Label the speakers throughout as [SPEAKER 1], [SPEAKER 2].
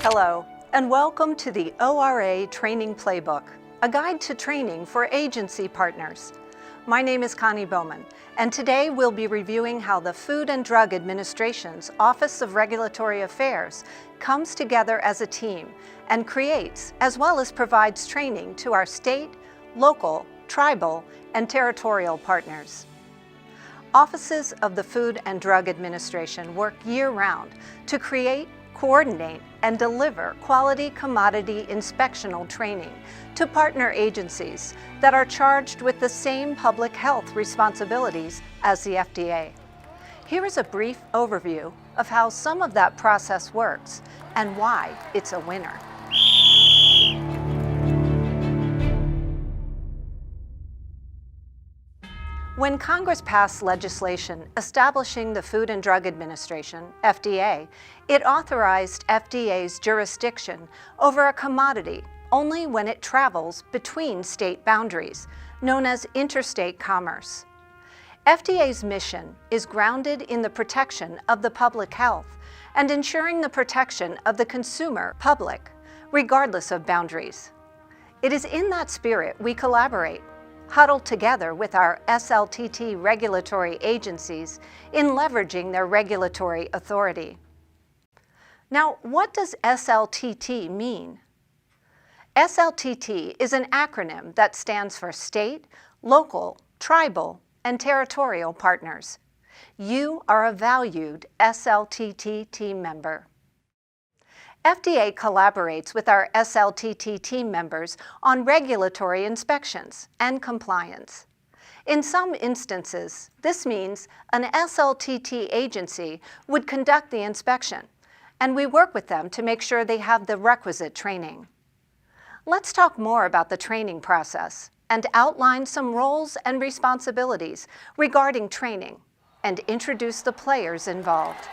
[SPEAKER 1] Hello, and welcome to the ORA Training Playbook, a guide to training for agency partners. My name is Connie Bowman, and today we'll be reviewing how the Food and Drug Administration's Office of Regulatory Affairs comes together as a team and creates, as well as provides training to our state, local, tribal, and territorial partners. Offices of the Food and Drug Administration work year-round to create, coordinate, and deliver quality commodity inspectional training to partner agencies that are charged with the same public health responsibilities as the FDA. Here is a brief overview of how some of that process works and why it's a winner. When Congress passed legislation establishing the Food and Drug Administration, FDA, it authorized FDA's jurisdiction over a commodity only when it travels between state boundaries, known as interstate commerce. FDA's mission is grounded in the protection of the public health and ensuring the protection of the consumer public, regardless of boundaries. It is in that spirit we collaborate, huddled together with our SLTT regulatory agencies in leveraging their regulatory authority. Now, what does SLTT mean? SLTT is an acronym that stands for state, local, tribal, and territorial partners. You are a valued SLTT team member. FDA collaborates with our SLTT team members on regulatory inspections and compliance. In some instances, this means an SLTT agency would conduct the inspection, and we work with them to make sure they have the requisite training. Let's talk more about the training process and outline some roles and responsibilities regarding training and introduce the players involved.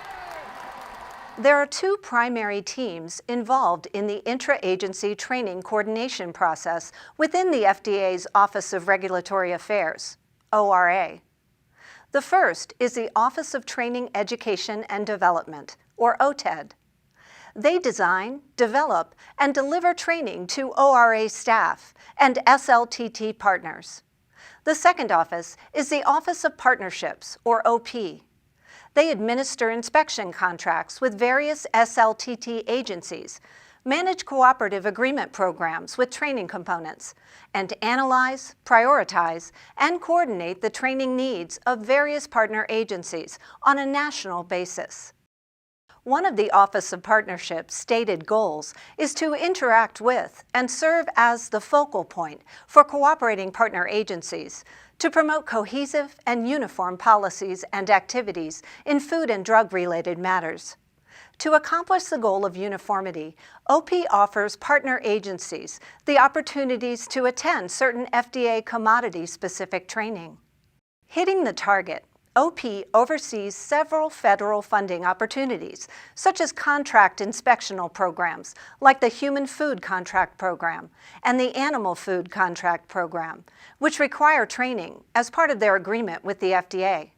[SPEAKER 1] There are two primary teams involved in the intra-agency training coordination process within the FDA's Office of Regulatory Affairs, ORA. The first is the Office of Training, Education, and Development, or OTED. They design, develop, and deliver training to ORA staff and SLTT partners. The second office is the Office of Partnerships, or OP. They administer inspection contracts with various SLTT agencies, manage cooperative agreement programs with training components, and analyze, prioritize, and coordinate the training needs of various partner agencies on a national basis. One of the Office of Partnerships' stated goals is to interact with and serve as the focal point for cooperating partner agencies to promote cohesive and uniform policies and activities in food and drug-related matters. To accomplish the goal of uniformity, OP offers partner agencies the opportunities to attend certain FDA commodity-specific training. Hitting the target, OP oversees several federal funding opportunities, such as contract inspectional programs like the Human Food Contract Program and the Animal Food Contract Program, which require training as part of their agreement with the FDA.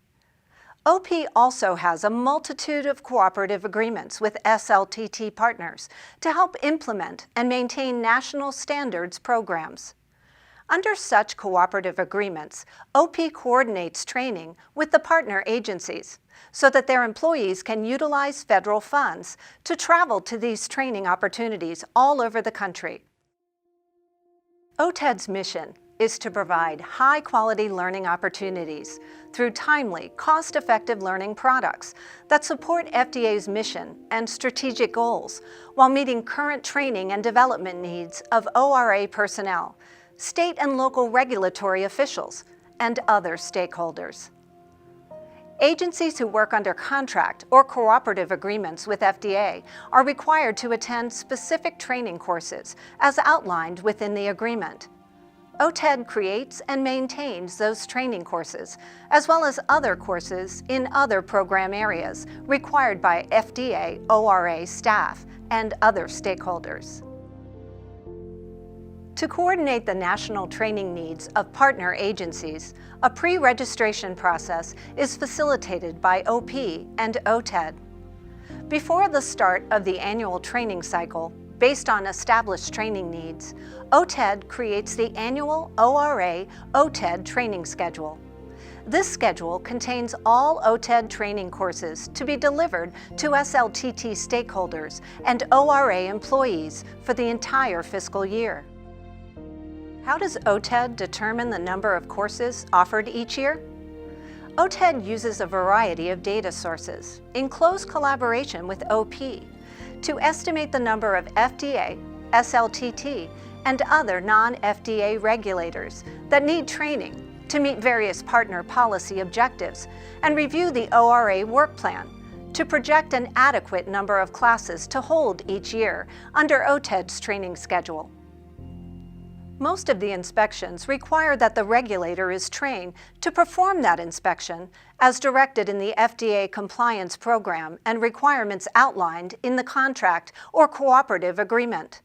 [SPEAKER 1] OP also has a multitude of cooperative agreements with SLTT partners to help implement and maintain national standards programs. Under such cooperative agreements, OP coordinates training with the partner agencies so that their employees can utilize federal funds to travel to these training opportunities all over the country. OTED's mission is to provide high-quality learning opportunities through timely, cost-effective learning products that support FDA's mission and strategic goals while meeting current training and development needs of ORA personnel, state and local regulatory officials, and other stakeholders. Agencies who work under contract or cooperative agreements with FDA are required to attend specific training courses as outlined within the agreement. OTED creates and maintains those training courses, as well as other courses in other program areas required by FDA ORA staff and other stakeholders. To coordinate the national training needs of partner agencies, a pre-registration process is facilitated by OP and OTED. Before the start of the annual training cycle, based on established training needs, OTED creates the annual ORA OTED training schedule. This schedule contains all OTED training courses to be delivered to SLTT stakeholders and ORA employees for the entire fiscal year. How does OTED determine the number of courses offered each year? OTED uses a variety of data sources, in close collaboration with OP, to estimate the number of FDA, SLTT, and other non-FDA regulators that need training to meet various partner policy objectives and review the ORA work plan to project an adequate number of classes to hold each year under OTED's training schedule. Most of the inspections require that the regulator is trained to perform that inspection as directed in the FDA compliance program and requirements outlined in the contract or cooperative agreement.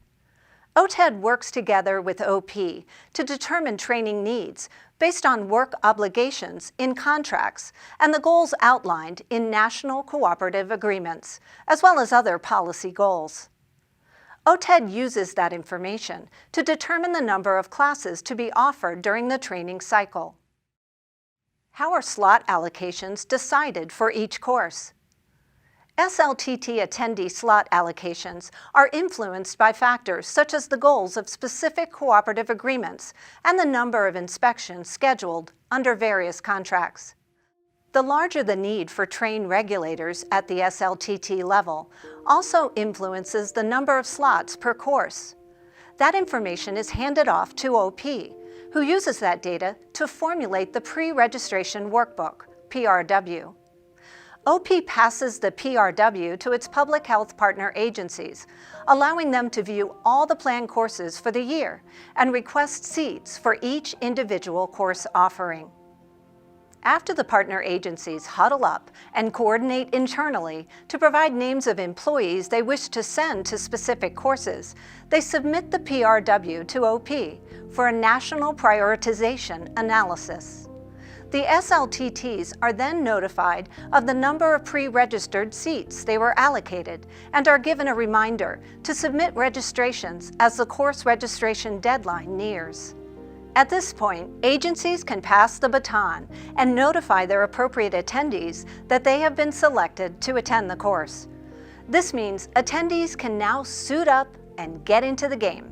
[SPEAKER 1] OTED works together with OP to determine training needs based on work obligations in contracts and the goals outlined in national cooperative agreements, as well as other policy goals. OTED uses that information to determine the number of classes to be offered during the training cycle. How are slot allocations decided for each course? SLTT attendee slot allocations are influenced by factors such as the goals of specific cooperative agreements and the number of inspections scheduled under various contracts. The larger the need for trained regulators at the SLTT level also influences the number of slots per course. That information is handed off to OP, who uses that data to formulate the pre-registration workbook, PRW. OP passes the PRW to its public health partner agencies, allowing them to view all the planned courses for the year and request seats for each individual course offering. After the partner agencies huddle up and coordinate internally to provide names of employees they wish to send to specific courses, they submit the PRW to OP for a national prioritization analysis. The SLTTs are then notified of the number of pre-registered seats they were allocated and are given a reminder to submit registrations as the course registration deadline nears. At this point, agencies can pass the baton and notify their appropriate attendees that they have been selected to attend the course. This means attendees can now suit up and get into the game.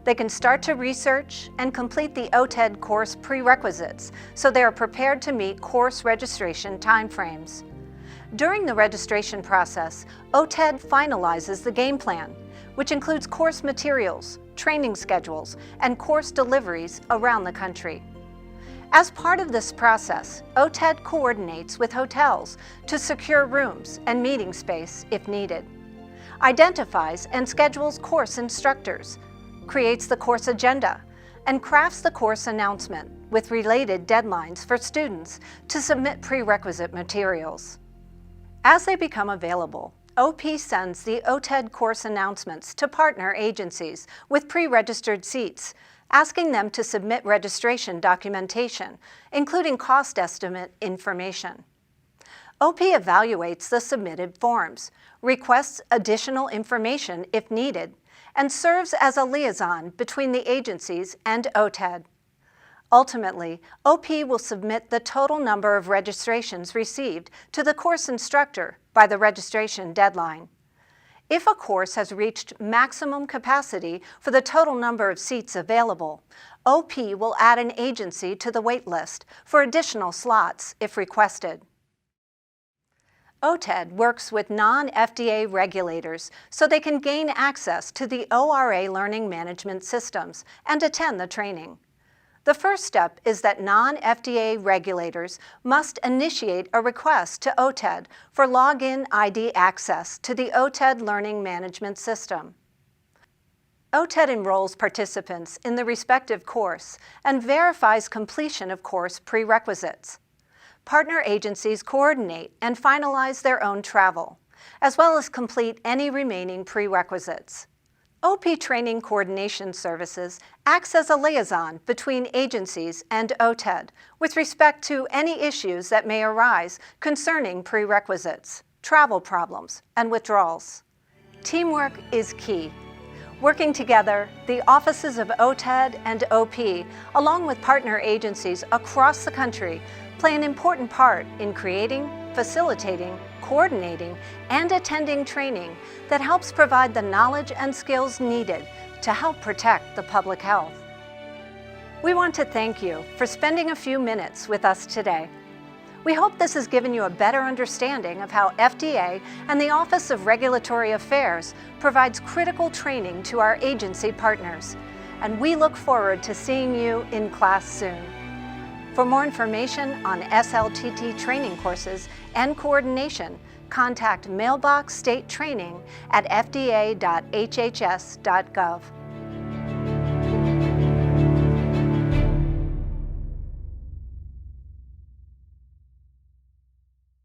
[SPEAKER 1] They can start to research and complete the OTED course prerequisites so they are prepared to meet course registration timeframes. During the registration process, OTED finalizes the game plan, which includes course materials, training schedules, and course deliveries around the country. As part of this process, OTED coordinates with hotels to secure rooms and meeting space if needed, identifies and schedules course instructors, creates the course agenda, and crafts the course announcement with related deadlines for students to submit prerequisite materials. As they become available, OP sends the OTED course announcements to partner agencies with pre-registered seats, asking them to submit registration documentation, including cost estimate information. OP evaluates the submitted forms, requests additional information if needed, and serves as a liaison between the agencies and OTED. Ultimately, OP will submit the total number of registrations received to the course instructor by the registration deadline. If a course has reached maximum capacity for the total number of seats available, OP will add an agency to the wait list for additional slots if requested. OTED works with non-FDA regulators so they can gain access to the ORA learning management systems and attend the training. The first step is that non-FDA regulators must initiate a request to OTED for login ID access to the OTED learning management system. OTED enrolls participants in the respective course and verifies completion of course prerequisites. Partner agencies coordinate and finalize their own travel, as well as complete any remaining prerequisites. OP Training Coordination Services acts as a liaison between agencies and OTED with respect to any issues that may arise concerning prerequisites. travel problems, and withdrawals. Teamwork is key. Working together, the offices of OTED and OP, along with partner agencies across the country, play an important part in creating, facilitating, coordinating, and attending training that helps provide the knowledge and skills needed to help protect the public health. We want to thank you for spending a few minutes with us today. We hope this has given you a better understanding of how FDA and the Office of Regulatory Affairs provides critical training to our agency partners, and we look forward to seeing you in class soon. For more information on SLTT training courses and coordination, contact Mailbox State Training at fda.hhs.gov.